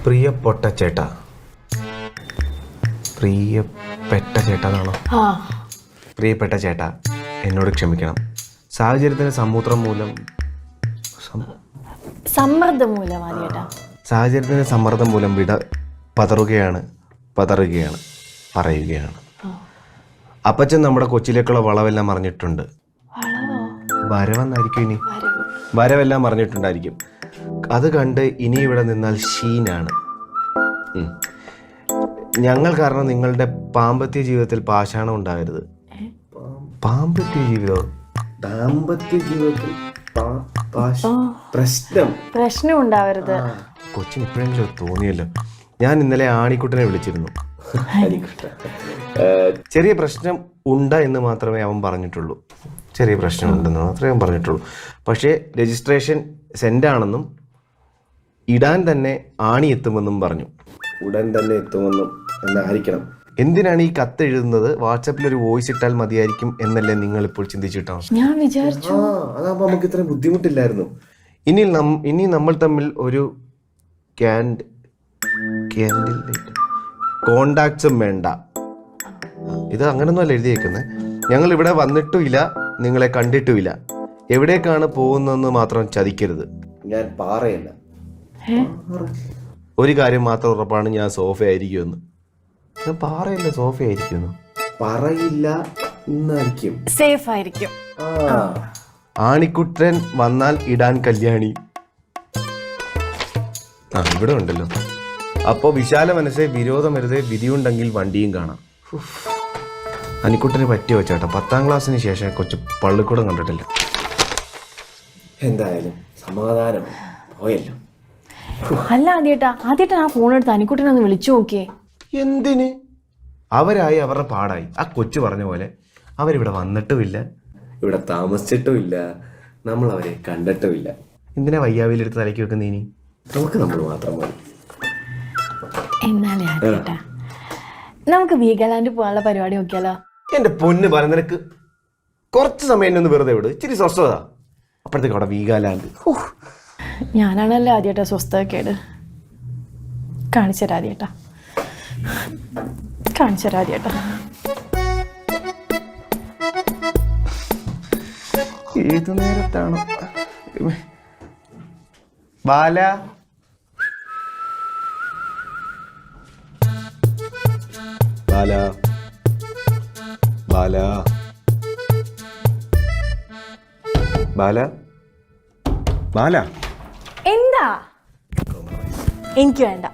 പ്രിയപ്പെട്ട ചേട്ടാ, പ്രിയപ്പെട്ട ചേട്ടാന്നാണോ? പ്രിയപ്പെട്ട ചേട്ടാ, എന്നോട് ക്ഷമിക്കണം. സാഹചര്യത്തിന് സാഹചര്യത്തിന് സമ്മർദ്ദം മൂലം പതറുകയാണ് പറയുകയാണ്. അപ്പച്ചൻ നമ്മുടെ കൊച്ചിലേക്കുള്ള വളവെല്ലാം അറിഞ്ഞിട്ടുണ്ട്. വരവെന്നായിരിക്കും ഇനി, വരവെല്ലാം അറിഞ്ഞിട്ടുണ്ടായിരിക്കും. അത് കണ്ട് ഇനി ഇവിടെ നിന്നാൽ ഷീനാണ്. ഞങ്ങൾ കാരണം നിങ്ങളുടെ പാമ്പത്യ ജീവിതത്തിൽ പാഷാണം ഉണ്ടാകരുത്. ദാമ്പത്യ ജീവിതത്തിൽ പ്രശ്നം ഉണ്ടാവരുത്. കൊച്ചിന് ഇപ്പോഴെങ്കിലും തോന്നിയല്ലോ. ഞാൻ ഇന്നലെ ആണിക്കുട്ടനെ വിളിച്ചിരുന്നു. ചെറിയ പ്രശ്നം ഉണ്ട് എന്ന് മാത്രമേ അവൻ പറഞ്ഞിട്ടുള്ളൂ. ചെറിയ പ്രശ്നമുണ്ടെന്ന് മാത്രമേ അവൻ പറഞ്ഞിട്ടുള്ളൂ. പക്ഷേ രജിസ്ട്രേഷൻ സെൻഡാണെന്നും ഇടാൻ തന്നെ ആണി എത്തുമെന്നും പറഞ്ഞു. ഉടൻ തന്നെ എത്തുമെന്നും എന്നായിരിക്കണം. എന്തിനാണ് ഈ കത്ത് എഴുതുന്നത്? വാട്സാപ്പിൽ ഒരു വോയിസ് ഇട്ടാൽ മതിയായിരിക്കും എന്നല്ലേ നിങ്ങൾ ഇപ്പോൾ ചിന്തിച്ചിട്ടോ? ഞാൻ വിചാരിച്ചു അതാകുമ്പോൾ നമുക്ക് ഇത്രയും ബുദ്ധിമുട്ടില്ലായിരുന്നു. ഇനി നമ്മൾ തമ്മിൽ ഒരു കോണ്ടാക്ട്സും വേണ്ട. ഇത് അങ്ങനൊന്നും അല്ല എഴുതിയേക്കുന്നത്. ഞങ്ങൾ ഇവിടെ വന്നിട്ടുമില്ല, നിങ്ങളെ കണ്ടിട്ടുമില്ല. എവിടേക്കാണ് പോകുന്നതെന്ന് മാത്രം ചതിക്കരുത്. ഞാൻ പാറയല്ല. ഒരു കാര്യം മാത്രം ഉറപ്പാണ്, ഞാൻ സോഫയായിരിക്കുമെന്ന്. ഞാൻ പാറയല്ല, സോഫയായിരിക്കുന്നു. പറയില്ല എന്നായിരിക്കും, സേഫ് ആയിരിക്കും. ആണിക്കുട്ടൻ വന്നാൽ ഇടാൻ കല്യാണി. ഇവിടെ ഉണ്ടല്ലോ. അപ്പോ വിശാല മനസ്സെ വിരോധം വരുതേ, വിധിയുണ്ടെങ്കിൽ വണ്ടിയും കാണാം. ആണിക്കുട്ടന് പറ്റിയ വെച്ചാട്ടോ. 10ാം ക്ലാസ്സിന് ശേഷം കൊച്ചു പള്ളിക്കൂടം കണ്ടിട്ടില്ല. എന്തായാലും സമാധാനം പോയല്ലോ. അല്ല ആദ്യമായിട്ട് ആ ഫോൺ എടുത്ത് അനിക്കുട്ടനെ ഒന്ന് വിളിച്ചു നോക്കിയേ. എന്തിന്? അവരായി അവരുടെ പാടായി. ആ കൊച്ചു പറഞ്ഞ പോലെ അവരിവിടെ വന്നിട്ടുമില്ല, ഇവിടെ താമസിച്ചിട്ടുമില്ല, നമ്മൾ അവരെ കണ്ടിട്ടുമില്ല. എന്തിനാ വയ്യാവിലെടുത്ത് തലയ്ക്ക് വെക്കുന്ന? ഇനി നമുക്ക് നമ്മൾ മാത്രം മതി. എന്നാലേ ആദ്യേട്ടാ നമുക്ക് വീഗാലാൻഡ് പോകാനുള്ള പരിപാടി നോക്കിയാലോ? എന്റെ പൊന്ന് പറ, നിനക്ക് കുറച്ച് സമയം ഒന്ന് വെറുതെ വിട്, ഇച്ചിരി സ്വസ്ഥത. അപ്പോഴത്തേക്ക് അവിടെ വീഗാലാൻഡ്. ഞാനാണല്ലോ ആദ്യേട്ടാ സ്വസ്ഥതക്കേട്. കാണിച്ചരാ ആദ്യേട്ടാ. ഏതു നേരത്താണോ? ബാല, ബാല, ബാല, ബാല, ബാല. എന്താ? എനിക്ക് വേണ്ട.